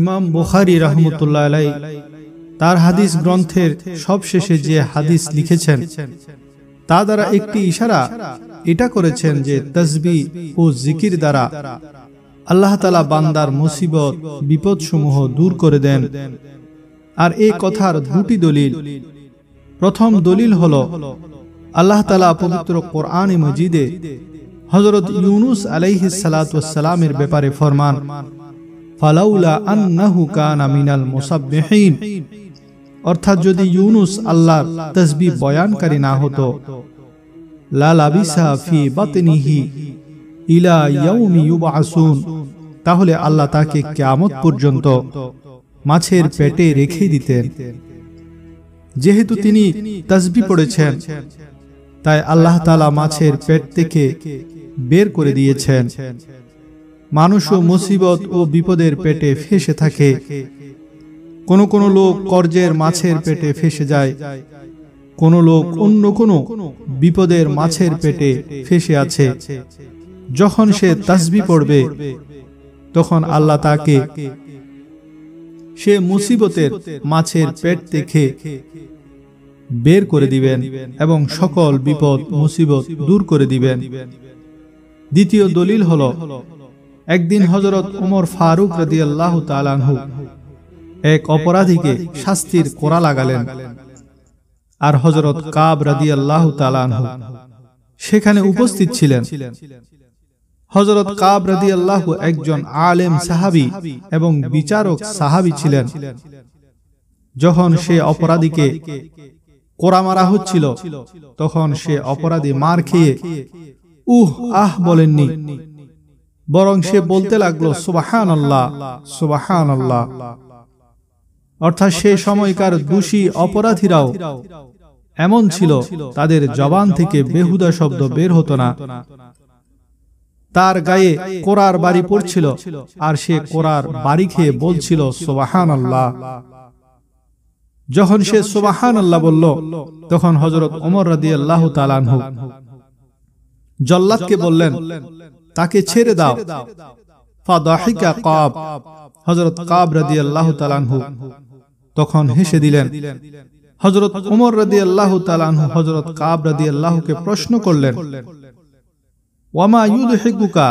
ইমাম বুখারী রাহমাতুল্লাহ আলাইহি তার হাদিস গ্রন্থের সবশেষে যে হাদিস লিখেছেন তা দ্বারা একটি ইশারা এটা করেছেন যে তাসবিহ ও জিকির দ্বারা আল্লাহ তাআলা বান্দার মুসিবত বিপদসমূহ দূর করে দেন। আর এই কথার দুটি দলিল। প্রথম দলিল হলো আল্লাহ তাআলা পবিত্র কোরআনে মজিদে হযরত ইউনুস আলাইহিস সালাতু ওয়াস সালামের ব্যাপারে ফরমান, ফালাউলা আন্নাহু কানা মিনাল মুসাব্বিহিন, অর্থাৎ যদি ইউনুস আল্লাহর তাসবিহ বয়ানকারী না হতো, লা লাবিসা ফি বাতনিহি ইলা ইয়াউমি ইউবআসুন, তাহলে আল্লাহ তাকে কিয়ামত পর্যন্ত মাছের পেটে রেখে দিতেন। যেহেতু তিনি তাসবিহ পড়েছেন তাই আল্লাহ তাআলা মাছের পেট থেকে বের করে দিয়েছেন। মানুষও মুসিবত ও বিপদের পেটে ফেসে থাকে। কোন কোন লোক কর্জের মাছের পেটে ফেসে যায়, কোন লোক অন্য কোন বিপদের মাছের পেটে ফেসে আছে। যখন সে তাসবিহ পড়বে তখন আল্লাহ তাকে সে মুসিবতের মাছের পেট থেকে বের করে দিবেন এবং সকল বিপদ মুসিবত দূর করে দিবেন। দ্বিতীয় দলিল হলো, একদিন হযরত ওমর ফারুক রাদিয়াল্লাহু তাআলা আনহু এক অপরাধীকে শাস্তির কোড়া লাগালেন, আর হযরত কাব রাদিয়াল্লাহু তাআলা আনহু সেখানে উপস্থিত ছিলেন। হযরত কাব রাদিয়াল্লাহু একজন আলেম সাহাবী এবং বিচারক সাহাবী ছিলেন। যখন সে অপরাধীকে কোড়া মারা হচ্ছিল তখন সে অপরাধী মার খেয়ে আহ বলেননি, বরং সে বলতে লাগলো সুবহানাল্লাহ সুবহানাল্লাহ। অর্থাৎ সেই সময়কার দোষী অপরাধীরাও এমন ছিল, তাদের জবান থেকে বেহুদা শব্দ বের হতো না। তার গায়ে কোড়ার বাড়ি পড়ছিল আর সে কোড়ার বাড়ি খেয়ে বলছিল সুবহানাল্লাহ। যখন সে সুবহানাল্লাহ বলল তখন হযরত ওমর রাদিয়াল্লাহু তাআলা আনহু জল্লাদকে বললেন, তাকে ছেড়ে দাও। ফাদাহিকা কাব, হযরত কাব রাদিয়াল্লাহু তাআলা আনহু তখন হেসে দিলেন। হযরত ওমর রাদিয়াল্লাহু তাআলা আনহু হযরত কাব রাদিয়াল্লাহুকে প্রশ্ন করলেন, ওয়ামা ইউদহিকুকা,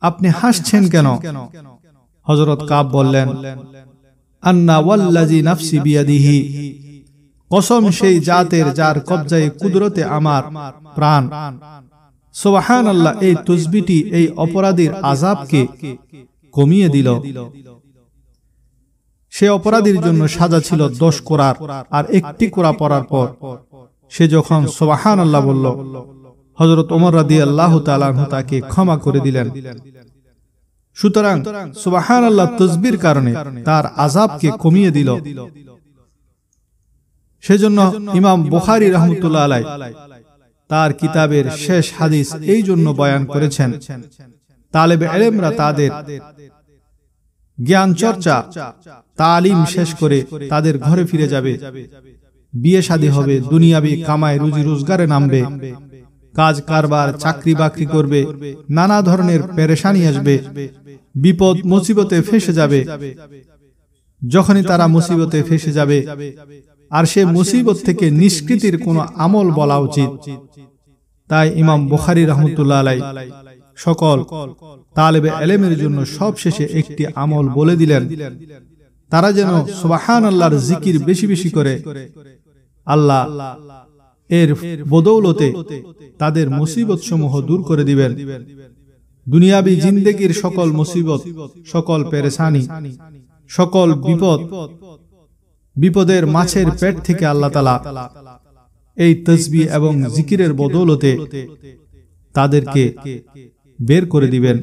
আপনি হাসছেন কেন? হযরত কাব বললেন, আন্না ওয়াল্লাযী নাফসি বিয়াদিহি, কসম সেই জাতের যার কবজায়ে কুদরতে আমার প্রাণ। সুবহানাল্লাহ, এই তাসবিহটি এই অপরাধীর আযাবকে কমিয়ে দিল। সে অপরাধীর জন্য সাজা ছিল 10 কোড়ার, আর একটি কোড়া পড়ার পর সে যখন সুবহানাল্লাহ বলল, হযরত ওমর রাদিয়াল্লাহু তাআলা আনহু তাকে ক্ষমা করে দিলেন। সুতরাং সুবহানাল্লাহ তাসবিহর কারণে তার আযাবকে কমিয়ে দিল। সেজন্য ইমাম বুখারী রাহমাতুল্লাহ আলাইহি তার কিতাবের শেষ হাদিস এই জন্য বয়ান করেছেন, তালেবে ইলমরা তাদের জ্ঞান চর্চা তালিম শেষ করে তাদের ঘরে ফিরে যাবে, বিয়ে শাদী হবে, দুনিয়াবি কামায় রুজি রোজগারে নামবে, কাজ কারবার চাকরি বাকরি করবে, নানা ধরনের পেরেশানি আসবে, বিপদ মুসিবতে ফেসে যাবে। যখনই তারা মুসিবতে ফেসে যাবে আর সে মুসিবত থেকে নিষ্কৃতির কোনো আমল বলা উচিত। তাই ইমাম বুখারী রাহমাতুল্লাহ আলাইহি সকল তালেবে ইলমের জন্য সবশেষে একটি আমল বলে দিলেন, তারা যেন সুবহানাল্লাহর জিকির বেশি বেশি করে। আল্লাহ এর বদৌলতে তাদের মুসিবত সমূহ দূর করে দিবেন। দুনিয়াবি জিন্দেগির সকল মুসিবত, সকল পেরেশানি, সকল বিপদের মাছের পেট থেকে আল্লাহ তাআলা এই তাসবিহ এবং জিকিরের বদৌলতে তাদেরকে বের করে দিবেন।